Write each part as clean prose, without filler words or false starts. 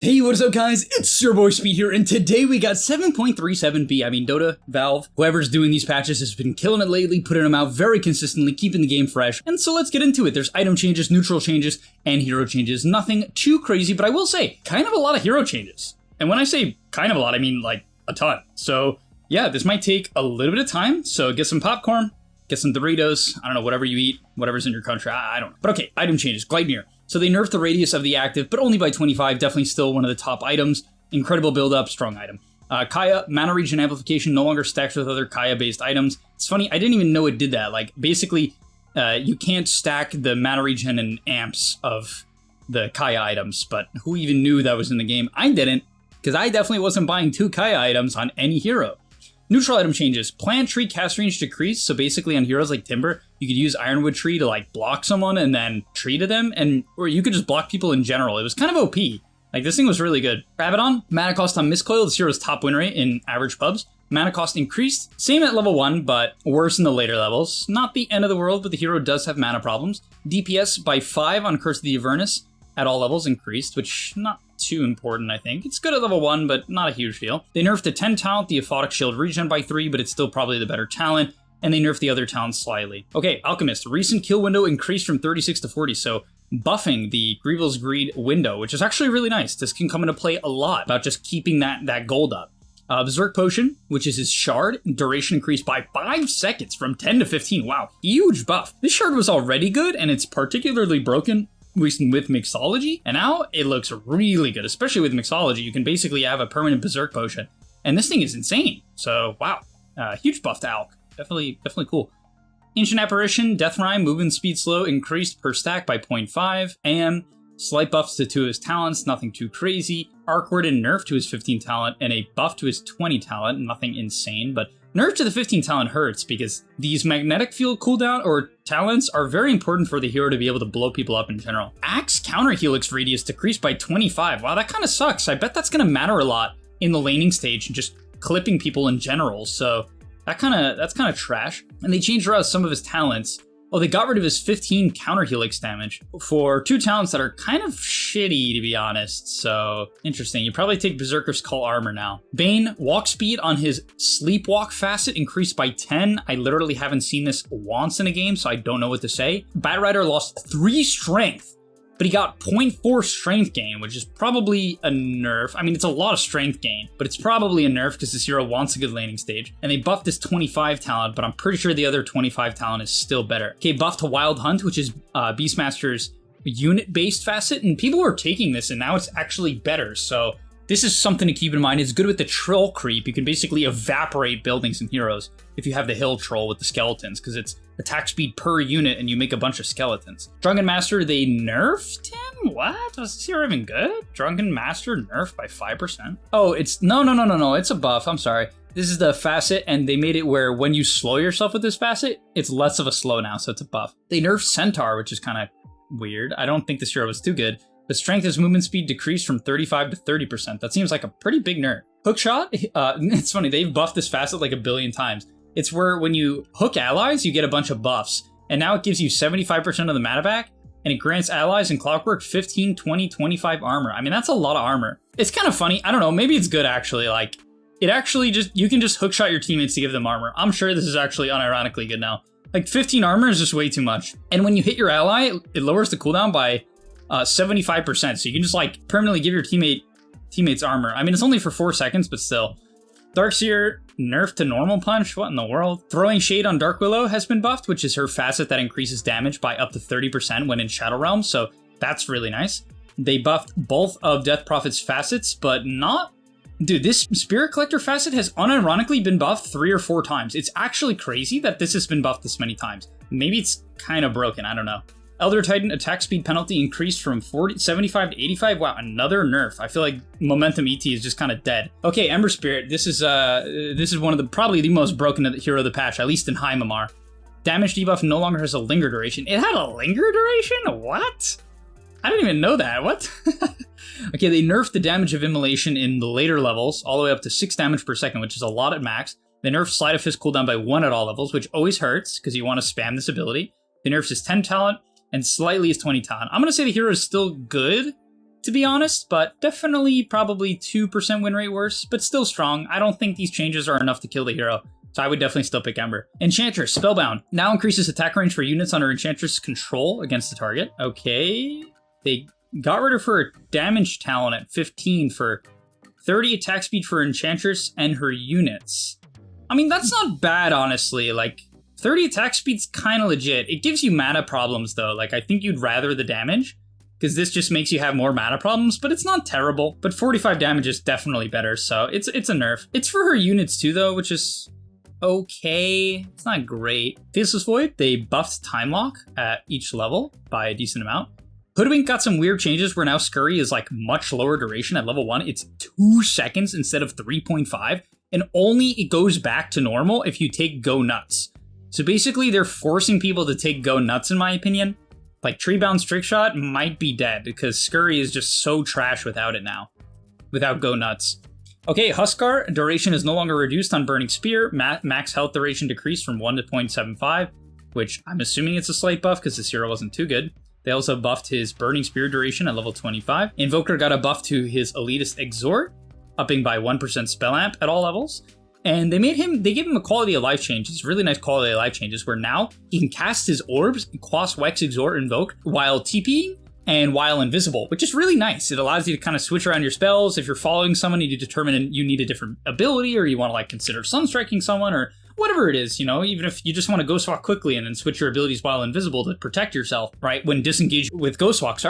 Hey, what is up guys? It's your boy Speed here, and today we got 7.37b. I mean, Dota, Valve, whoever's doing these patches has been killing it lately, putting them out very consistently, keeping the game fresh. And so let's get into it. There's item changes, neutral changes, and hero changes. Nothing too crazy, but I will say, kind of a lot of hero changes. And when I say kind of a lot, I mean like a ton. So yeah, this might take a little bit of time, so get some popcorn, get some Doritos, I don't know, whatever you eat, whatever's in your country, I don't know. But okay, item changes, Gleipnir. So they nerfed the radius of the active, but only by 25, definitely still one of the top items. Incredible build-up, strong item. Kaya, mana regen amplification no longer stacks with other Kaya-based items. It's funny, I didn't even know it did that. Like, basically, you can't stack the mana regen and amps of the Kaya items, but who even knew that was in the game? I didn't, because I definitely wasn't buying 2 Kaya items on any hero. Neutral item changes. Plant tree cast range decreased, so basically on heroes like Timber, you could use Ironwood Tree to like block someone and then tree to them, or you could just block people in general. It was kind of OP. Like, this thing was really good. Abaddon, mana cost on Mistcoil, this hero's top win rate in average pubs. Mana cost increased, same at level 1, but worse in the later levels. Not the end of the world, but the hero does have mana problems. DPS by 5 on Curse of the Avernus at all levels increased, which not too important, I think. It's good at level 1, but not a huge deal. They nerfed the 10 talent, the Aphotic Shield regen by 3, but it's still probably the better talent, and they nerfed the other talents slightly. Okay, Alchemist, recent kill window increased from 36 to 40, so buffing the Grievel's Greed window, which is actually really nice. This can come into play a lot about just keeping that gold up. Berserk Potion, which is his shard, duration increased by 5 seconds from 10 to 15. Wow, huge buff. This shard was already good, and it's particularly broken with Mixology, and now it looks really good, especially with Mixology. You can basically have a permanent Berserk Potion, and this thing is insane. So, wow, huge buff to Alk. Definitely cool. Ancient Apparition, Death Rhyme, movement speed slow increased per stack by 0.5, and slight buffs to 2 of his talents, nothing too crazy. Arc Warden nerf to his 15 talent, and a buff to his 20 talent, nothing insane, but nerf to the 15 talent hurts because these magnetic field cooldown or talents are very important for the hero to be able to blow people up in general. Axe counter helix radius decreased by 25. Wow, that kind of sucks. I bet that's going to matter a lot in the laning stage and just clipping people in general. So that's kind of trash. And they changed around some of his talents. Oh, they got rid of his 15 counter helix damage for 2 talents that are kind of shitty, to be honest. So, interesting. You probably take Berserker's Call Armor now. Bane, walk speed on his Sleepwalk facet increased by 10. I literally haven't seen this once in a game, so I don't know what to say. Batrider lost 3 strength, but he got 0.4 strength gain, which is probably a nerf. I mean, it's a lot of strength gain, but it's probably a nerf because this hero wants a good laning stage. And they buffed this 25 talent, but I'm pretty sure the other 25 talent is still better. Okay, buff to Wild Hunt, which is Beastmaster's unit-based facet, and people are taking this, and now it's actually better. So this is something to keep in mind. It's good with the troll creep. You can basically evaporate buildings and heroes if you have the hill troll with the skeletons, because it's attack speed per unit and you make a bunch of skeletons. Drunken Master, they nerfed him? What? Was this hero even good? Drunken Master nerfed by 5%? Oh, it's, no, it's a buff, I'm sorry. This is the facet, and they made it where when you slow yourself with this facet, it's less of a slow now, so it's a buff. They nerfed Centaur, which is kind of weird. I don't think this hero was too good. The strength as movement speed decreased from 35 to 30%. That seems like a pretty big nerf. Hookshot, it's funny, they've buffed this facet like a billion times. It's where when you hook allies, you get a bunch of buffs. And now it gives you 75% of the mana back, and it grants allies in Clockwork 15, 20, 25 armor. I mean, that's a lot of armor. It's kind of funny. I don't know, maybe it's good actually. Like, it actually you can just hookshot your teammates to give them armor. I'm sure this is actually unironically good now. Like, 15 armor is just way too much. And when you hit your ally, it lowers the cooldown by 75%. So you can just like permanently give your teammates armor. I mean, it's only for 4 seconds, but still. Darkseer nerfed to normal punch? What in the world? Throwing Shade on Dark Willow has been buffed, which is her facet that increases damage by up to 30% when in Shadow Realm, so that's really nice. They buffed both of Death Prophet's facets, but not... Dude, this Spirit Collector facet has unironically been buffed 3 or 4 times. It's actually crazy that this has been buffed this many times. Maybe it's kind of broken, I don't know. Elder Titan attack speed penalty increased from 75 to 85. Wow, another nerf. I feel like Momentum ET is just kind of dead. Okay, Ember Spirit. This is one of the probably the most broken hero of the patch, at least in High Mamar. Damage debuff no longer has a linger duration. It had a linger duration? What? I didn't even know that. What? Okay, they nerfed the damage of immolation in the later levels, all the way up to 6 damage per second, which is a lot at max. They nerfed Sleight of Fist cooldown by 1 at all levels, which always hurts because you want to spam this ability. They nerfed his 10 talent and slightly his 20 talent. I'm going to say the hero is still good to be honest, but definitely probably 2% win rate worse, but still strong. I don't think these changes are enough to kill the hero, so I would definitely still pick Ember. Enchantress, Spellbound. Now increases attack range for units under Enchantress control against the target. Okay. They got rid of her damage talent at 15 for 30 attack speed for Enchantress and her units. I mean, that's not bad, honestly. Like, 30 attack speed's kind of legit. It gives you mana problems, though. Like, I think you'd rather the damage, because this just makes you have more mana problems, but it's not terrible. But 45 damage is definitely better, so it's a nerf. It's for her units, too, though, which is okay. It's not great. Faceless Void, they buffed Time Lock at each level by a decent amount. Hoodwink got some weird changes where now Scurry is, like, much lower duration at level 1. It's 2 seconds instead of 3.5. And only it goes back to normal if you take Go Nuts. So basically, they're forcing people to take Go Nuts, in my opinion. Like, Treebound Trick Shot might be dead, because Scurry is just so trash without it now. Without Go Nuts. Okay, Huskar, duration is no longer reduced on Burning Spear. Max health duration decreased from 1 to 0.75, which I'm assuming it's a slight buff, because this hero wasn't too good. They also buffed his Burning Spear duration at level 25. Invoker got a buff to his Elitist Exhort, upping by 1% spell amp at all levels. And they gave him a quality of life change. It's really nice quality of life changes where now he can cast his orbs, Quas, Wex, Exhort, Invoke while TPing and while invisible, which is really nice. It allows you to kind of switch around your spells. If you're following someone, you determine you need a different ability, or you want to like consider sunstriking someone, or whatever it is, you know, even if you just want to Ghost Walk quickly and then switch your abilities while invisible to protect yourself, right? When disengaged with Ghost Walk,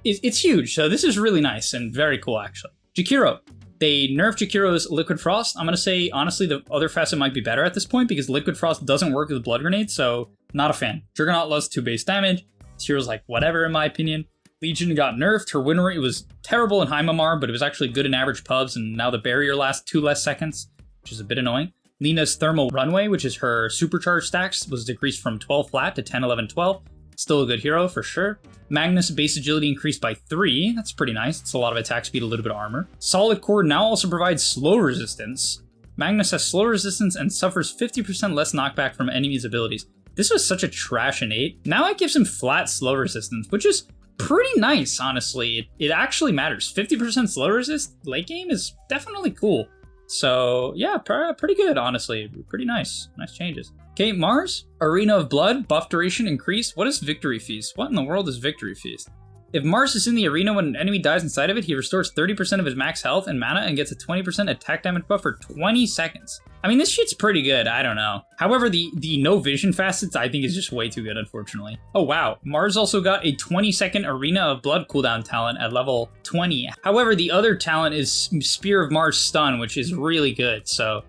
it's huge. So this is really nice and very cool, actually. Jakiro. They nerfed Jakiro's Liquid Frost. I'm going to say, honestly, the other facet might be better at this point because Liquid Frost doesn't work with Blood Grenade, so not a fan. Juggernaut lost 2 base damage. This hero's like, whatever, in my opinion. Legion got nerfed. Her win rate was terrible in Heimamar, but it was actually good in average pubs, and now the barrier lasts 2 less seconds, which is a bit annoying. Lena's Thermal Runway, which is her supercharged stacks, was decreased from 12 flat to 10, 11, 12. Still a good hero, for sure. Magnus base agility increased by 3. That's pretty nice. It's a lot of attack speed, a little bit of armor. Solid Core now also provides slow resistance. Magnus has slow resistance and suffers 50% less knockback from enemies' abilities. This was such a trash innate. Now it gives him flat slow resistance, which is pretty nice, honestly. It actually matters. 50% slow resist late game is definitely cool. So yeah, pretty good, honestly. Pretty nice. Nice changes. Okay, Mars, Arena of Blood, buff duration increased. What is Victory Feast? What in the world is Victory Feast? If Mars is in the arena when an enemy dies inside of it, he restores 30% of his max health and mana and gets a 20% attack damage buff for 20 seconds. I mean, this shit's pretty good, I don't know. However, the no vision facets I think is just way too good, unfortunately. Oh wow, Mars also got a 20-second Arena of Blood cooldown talent at level 20. However, the other talent is Spear of Mars Stun, which is really good, so...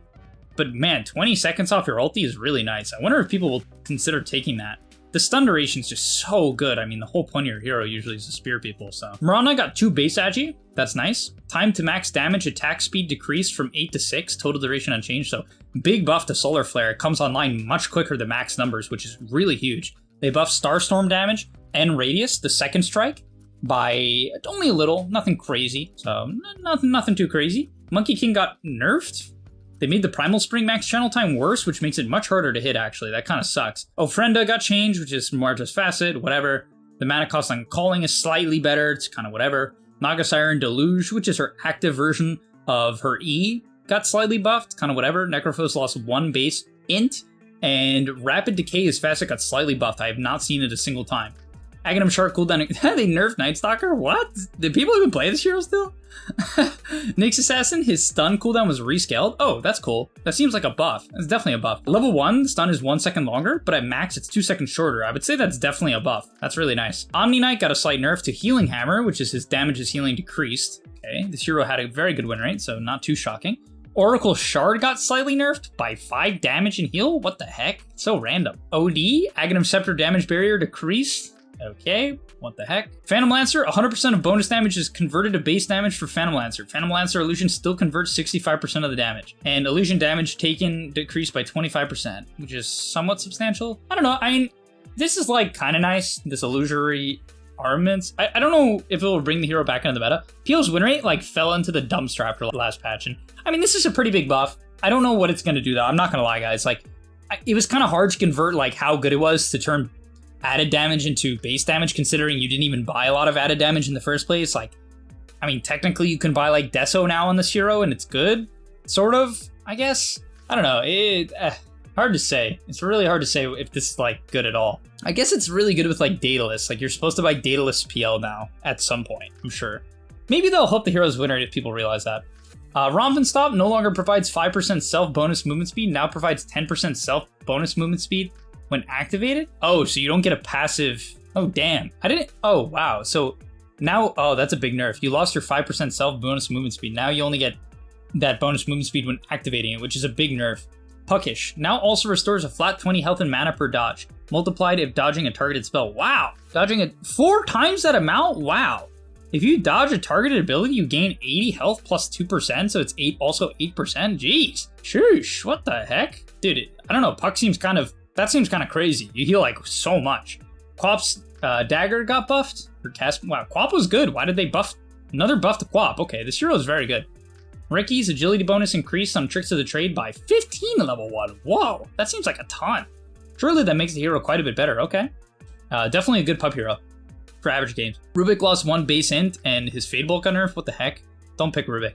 But man, 20 seconds off your ulti is really nice. I wonder if people will consider taking that. The stun duration is just so good. I mean, the whole point of your hero usually is to spear people, so. Mirana got 2 base agi. That's nice. Time to max damage, attack speed decreased from 8 to 6. Total duration unchanged, so big buff to Solar Flare. It comes online much quicker than max numbers, which is really huge. They buffed Starstorm damage and Radius, the second strike, by only a little. Nothing crazy, so nothing too crazy. Monkey King got nerfed. They made the Primal Spring max channel time worse, which makes it much harder to hit, actually. That kind of sucks. Ofrenda got changed, which is Marta's Facet, whatever. The mana cost on Calling is slightly better. It's kind of whatever. Naga Siren Deluge, which is her active version of her E, got slightly buffed. Kind of whatever. Necrophos lost 1 base int. And Rapid Decay is Facet got slightly buffed. I have not seen it a single time. Aghanim Shark cooldown. They nerfed Night Stalker? What? Did people even play this hero still? Nyx Assassin, his stun cooldown was rescaled. Oh, that's cool. That seems like a buff. That's definitely a buff. Level 1, the stun is 1 second longer, but at max, it's 2 seconds shorter. I would say that's definitely a buff. That's really nice. Omni Knight got a slight nerf to Healing Hammer, which is his damage is healing decreased. Okay, this hero had a very good win rate, so not too shocking. Oracle Shard got slightly nerfed by 5 damage and heal? What the heck? It's so random. OD, Aghanim Scepter damage barrier decreased. Okay, what the heck? Phantom Lancer, 100% of bonus damage is converted to base damage for Phantom Lancer. Phantom Lancer illusion still converts 65% of the damage. And illusion damage taken decreased by 25%, which is somewhat substantial. I don't know, I mean, this is like kind of nice, this illusory armaments. I don't know if it will bring the hero back into the meta. Peel's win rate like fell into the dumpster after last patch. And I mean, this is a pretty big buff. I don't know what it's going to do though. I'm not going to lie, guys. Like, it was kind of hard to convert like how good it was to turn added damage into base damage, considering you didn't even buy a lot of added damage in the first place. Like, I mean, technically you can buy like Deso now on this hero and it's good, sort of, I guess. I don't know, hard to say. It's really hard to say if this is like good at all. I guess it's really good with like Daedalus. Like you're supposed to buy Daedalus PL now at some point, I'm sure. Maybe they'll help the hero's win rate if people realize that. Rompenstop no longer provides 5% self bonus movement speed, now provides 10% self bonus movement speed when activated. Oh, so you don't get a passive. Oh, damn. Oh, wow. So now, oh, that's a big nerf. You lost your 5% self bonus movement speed. Now you only get that bonus movement speed when activating it, which is a big nerf. Puckish now also restores a flat 20 health and mana per dodge, multiplied if dodging a targeted spell. Wow. Dodging it 4 times that amount? Wow. If you dodge a targeted ability, you gain 80 health plus 2%, so it's also 8%. Jeez. Sheesh, what the heck? Dude, I don't know, Puck seems kind of crazy. You heal like so much. Quap's dagger got buffed? Wow, Quap was good. Why did they buff? Another buff to Quap. Okay, this hero is very good. Ricky's agility bonus increased on Tricks of the Trade by 15 at level 1. Whoa, that seems like a ton. Surely that makes the hero quite a bit better. Okay. Definitely a good pup hero for average games. Rubik lost 1 base int and his Fade Bolt got nerfed. What the heck? Don't pick Rubik.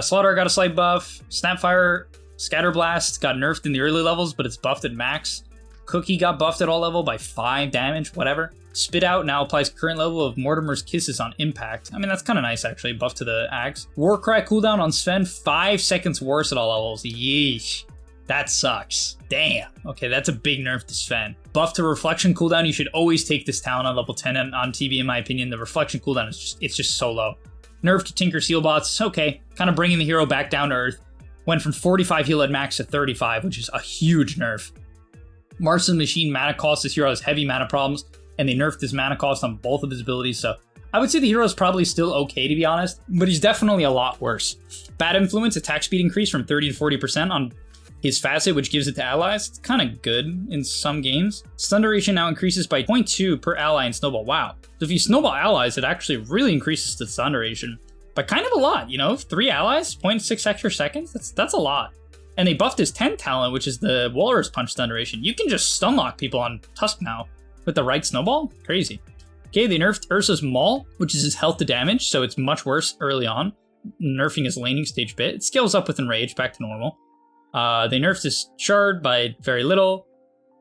Slaughter got a slight buff. Snapfire, Scatterblast got nerfed in the early levels, but it's buffed at max. Cookie got buffed at all level by 5 damage, whatever. Spit Out now applies current level of Mortimer's Kisses on impact. I mean, that's kind of nice, actually. Buff to the axe. Warcry cooldown on Sven, 5 seconds worse at all levels. Yeesh. That sucks. Damn. Okay, that's a big nerf to Sven. Buff to Reflection cooldown. You should always take this talent on level 10 on TB, in my opinion. The Reflection cooldown is just so low. Nerf to Tinker Sealbots. Okay, kind of bringing the hero back down to earth. Went from 45 heal at max to 35, which is a huge nerf. Martian Machine mana cost. This hero has heavy mana problems, and they nerfed his mana cost on both of his abilities, so I would say the hero is probably still okay, to be honest, but he's definitely a lot worse. Bad Influence, attack speed increase from 30 to 40% on his facet, which gives it to allies. It's kind of good in some games. Stun duration now increases by 0.2 per ally in Snowball. Wow. So if you snowball allies, it actually really increases the stun duration, but kind of a lot, you know? 3 allies, 0.6 extra seconds, that's a lot. And they buffed his 10 talent, which is the Walrus Punch stun duration. You can just stun lock people on Tusk now with the right snowball. Crazy. Okay, they nerfed Ursa's Maul, which is his health to damage, so it's much worse early on, nerfing his laning stage bit. It scales up with Enrage, back to normal. They nerfed his Shard by very little.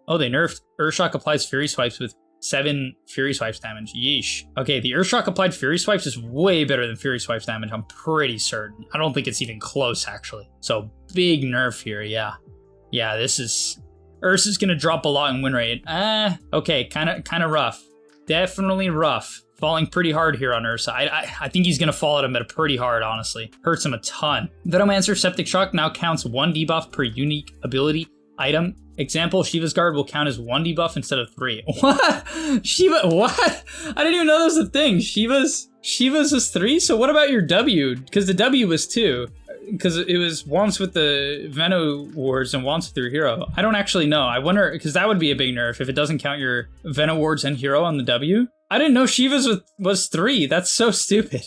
Oh, they nerfed Urshock applies Fury Swipes with 7 Fury Swipes damage. Yeesh. Okay, the Urshock applied Fury Swipes is way better than Fury Swipes damage, I'm pretty certain. I don't think it's even close, actually. So, big nerf here, yeah. Yeah, this is... Ursa's gonna drop a lot in win rate. Okay, kind of rough. Definitely rough. Falling pretty hard here on Ursa. I think he's gonna fall at him pretty hard, honestly. Hurts him a ton. Venomancer Septic Shock now counts 1 debuff per unique ability item. Example, Shiva's Guard will count as 1 debuff instead of 3. What? What? I didn't even know that was a thing. Shiva's is 3? So what about your W? Because the W was 2. Because it was once with the Veno wards and once with your hero. I don't actually know. I wonder, because that would be a big nerf if it doesn't count your Veno wards and hero on the W. I didn't know Shiva's was 3. That's so stupid.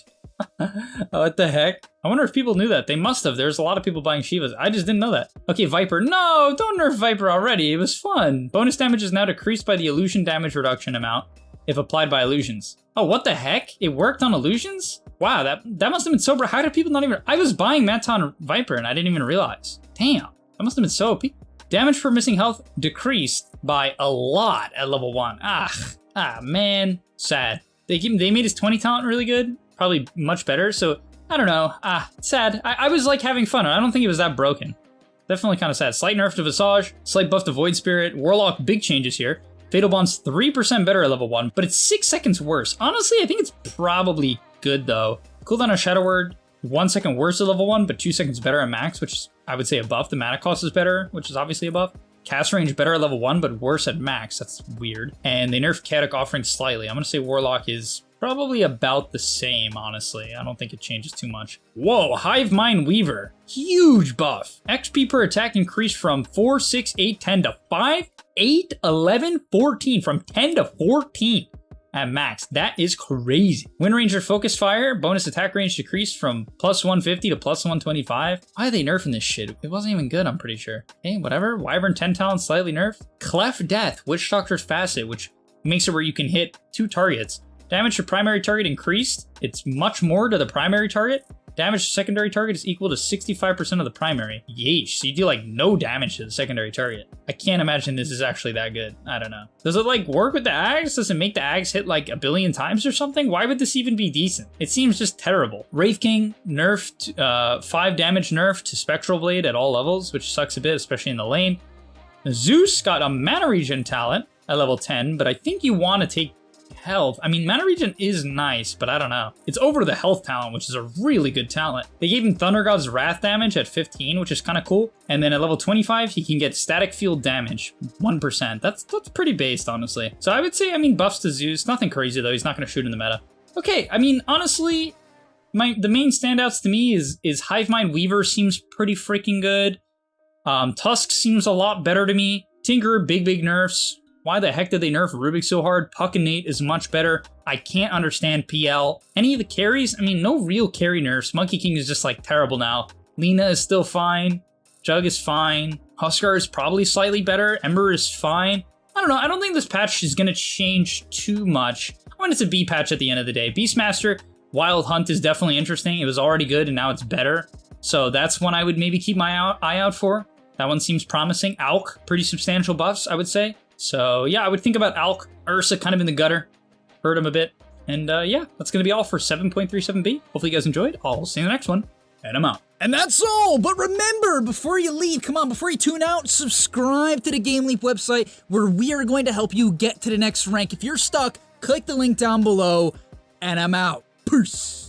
What the heck? I wonder if people knew that. They must have. There's a lot of people buying Shiva's. I just didn't know that. Okay, Viper. No, don't nerf Viper already. It was fun. Bonus damage is now decreased by the illusion damage reduction amount if applied by illusions. Oh, what the heck? It worked on illusions? Wow, that must have been so... How did people not even... I was buying Maton Viper and I didn't even realize. Damn, that must have been so OP. Damage for missing health decreased by a lot at level 1. Man. Sad. They made his 20 talent really good. Probably much better, so... I don't know. Sad. I was like having fun. I don't think it was that broken. Definitely kind of sad. Slight nerf to Visage. Slight buff to Void Spirit. Warlock, big changes here. Fatal Bond's 3% better at level 1, but it's 6 seconds worse. Honestly, I think it's probably good, though. Cooldown on Shadow Word, 1 second worse at level 1, but 2 seconds better at max, which is, I would say, a buff. The mana cost is better, which is obviously a buff. Cast range better at level 1, but worse at max. That's weird. And they nerfed Chaotic Offering slightly. I'm going to say Warlock is probably about the same, honestly. I don't think it changes too much. Whoa, Hive Mind Weaver. Huge buff. XP per attack increased from 4, 6, 8, 10 to 5, 8, 11, 14. From 10 to 14 at max. That is crazy. Wind Ranger Focus Fire. Bonus attack range decreased from plus 150 to plus 125. Why are they nerfing this shit? It wasn't even good, I'm pretty sure. Hey, whatever. Wyvern 10 talent slightly nerfed. Cleft Death. Witch Doctor's Facet, which makes it where you can hit 2 targets Damage to primary target increased. It's much more to the primary target. Damage to secondary target is equal to 65% of the primary. Yeesh, so you do like no damage to the secondary target. I can't imagine this is actually that good. I don't know. Does it like work with the Ags? Does it make the Ags hit like a billion times or something? Why would this even be decent? It seems just terrible. Wraith King nerfed, 5 damage nerf to Spectral Blade at all levels, which sucks a bit, especially in the lane. Zeus got a mana regen talent at level 10, but I think you want to take health. I mean, mana regen is nice, but I don't know. It's over the health talent, which is a really good talent. They gave him Thunder God's Wrath damage at 15, which is kind of cool. And then at level 25, he can get static field damage, 1%. That's pretty based, honestly. So I would say, I mean, buffs to Zeus, nothing crazy though. He's not going to shoot in the meta. Okay, I mean, honestly, the main standouts to me is Hivemind Weaver seems pretty freaking good. Tusk seems a lot better to me. Tinker, big nerfs. Why the heck did they nerf Rubik so hard? Puck and Nate is much better. I can't understand PL. Any of the carries? I mean, no real carry nerfs. Monkey King is just like terrible now. Lena is still fine. Jug is fine. Huskar is probably slightly better. Ember is fine. I don't know. I don't think this patch is going to change too much. I want it's a B patch at the end of the day. Beastmaster, Wild Hunt is definitely interesting. It was already good and now it's better. So that's one I would maybe keep my eye out for. That one seems promising. Alk, pretty substantial buffs, I would say. So yeah, I would think about Alk. Ursa kind of in the gutter. Hurt him a bit. And yeah, that's going to be all for 7.37B. Hopefully you guys enjoyed. I'll see you in the next one. And I'm out. And that's all. But remember, before you leave, come on, before you tune out, subscribe to the Game Leap website where we are going to help you get to the next rank. If you're stuck, click the link down below. And I'm out. Peace.